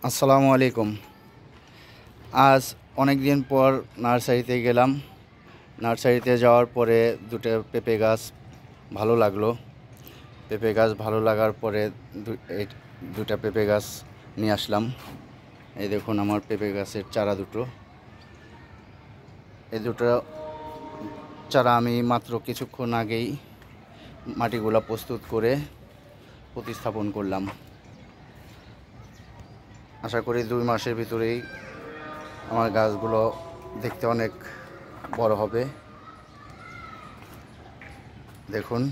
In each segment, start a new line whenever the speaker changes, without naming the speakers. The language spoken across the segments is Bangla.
আসসালামু আলাইকুম। আজ অনেক দিন পর নার্সারিতে গেলাম। নার্সারিতে যাওয়ার পরে দুটো পেঁপে গাছ ভালো লাগলো। পেঁপে গাছ ভালো লাগার পরে দুটা পেঁপে গাছ নিয়ে আসলাম। এই দেখুন আমার পেঁপে গাছের চারা দুটো। এই দুটো চারা আমি মাত্র কিছুক্ষণ আগেই মাটিগুলো প্রস্তুত করে প্রতিস্থাপন করলাম। আশা করি 2 মাসের ভিতরেই আমার গাছগুলো দেখতে অনেক বড় হবে। দেখুন,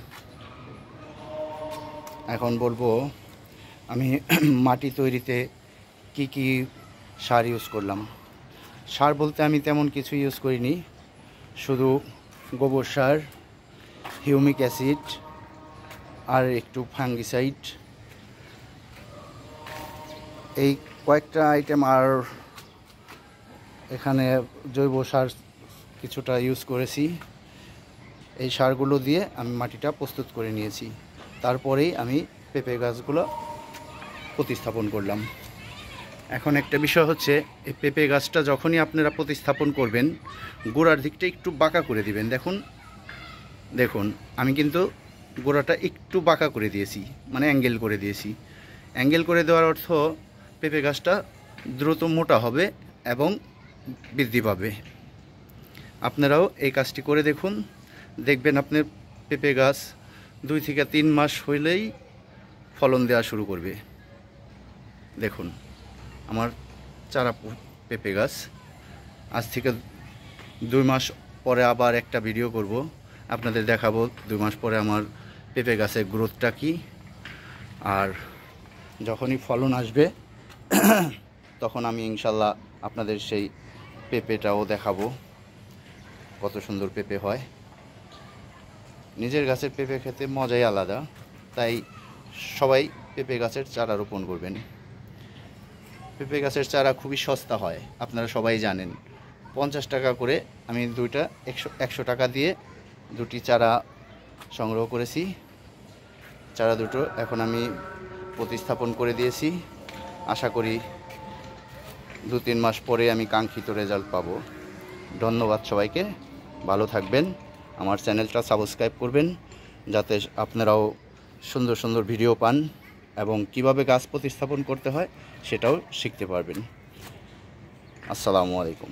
এখন বলবো আমি মাটি তৈরিতে কি কি সার ইউজ করলাম। সার বলতে আমি তেমন কিছু ইউজ করিনি, শুধু গোবর সার, হিউমিক অ্যাসিড আর একটু ফাঙ্গিসাইড, এই কয়েকটা আইটেম। আর এখানে জৈব সার কিছুটা ইউজ করেছি। এই সারগুলো দিয়ে আমি মাটিটা প্রস্তুত করে নিয়েছি। তারপরেই আমি পেঁপে গাছগুলো প্রতিস্থাপন করলাম। এখন একটা বিষয় হচ্ছে, এই পেঁপে গাছটা যখনই আপনারা প্রতিস্থাপন করবেন, গোড়ার দিকটা একটু বাঁকা করে দিবেন। দেখুন আমি কিন্তু গোড়াটা একটু বাঁকা করে দিয়েছি, মানে অ্যাঙ্গেল করে দিয়েছি। অ্যাঙ্গেল করে দেওয়ার অর্থ পেঁপে গাছটা দ্রুত মোটা হবে এবং বৃদ্ধি পাবে। আপনারাও এই কাজটি করে দেখুন, দেখবেন আপনার পেঁপে গাছ 2 থেকে 3 মাস হইলেই ফলন দেওয়া শুরু করবে। দেখুন আমার চারা পেঁপে গাছ। আজ থেকে 2 মাস পরে আবার একটা ভিডিও করব, আপনাদের দেখাবো 2 মাস পরে আমার পেঁপে গাছের গ্রোথটা কী। আর যখনই ফলন আসবে তখন আমি ইনশাল্লাহ আপনাদের সেই পেঁপেটাও দেখাবো, কত সুন্দর পেঁপে হয়। নিজের গাছের পেঁপে খেতে মজাই আলাদা, তাই সবাই পেঁপে গাছের চারা রোপণ করবেন। পেঁপে গাছের চারা খুবই সস্তা হয়, আপনারা সবাই জানেন। 50 টাকা করে আমি 100 টাকা দিয়ে 2টি চারা সংগ্রহ করেছি। চারা দুটো এখন আমি প্রতিস্থাপন করে দিয়েছি। আশা করি 2-3 মাস পরে আমি কাঙ্ক্ষিত রেজাল্ট পাবো। ধন্যবাদ সবাইকে, ভালো থাকবেন। আমার চ্যানেলটা সাবস্ক্রাইব করবেন, যাতে আপনারাও সুন্দর সুন্দর ভিডিও পান এবং কিভাবে গাছ প্রতিস্থাপন করতে হয় সেটাও শিখতে পারবেন। আসসালামু আলাইকুম।